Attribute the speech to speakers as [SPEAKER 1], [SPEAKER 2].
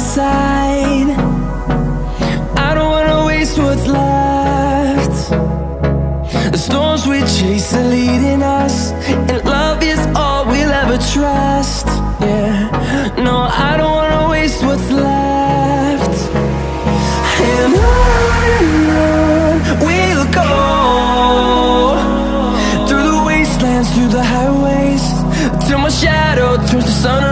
[SPEAKER 1] side. I don't wanna waste what's left. The storms we chase are leading us, and love is all we'll ever trust. Yeah, no, I don't wanna waste what's left. And on we'll go, through the wastelands, through the highways, till my shadow turns to sun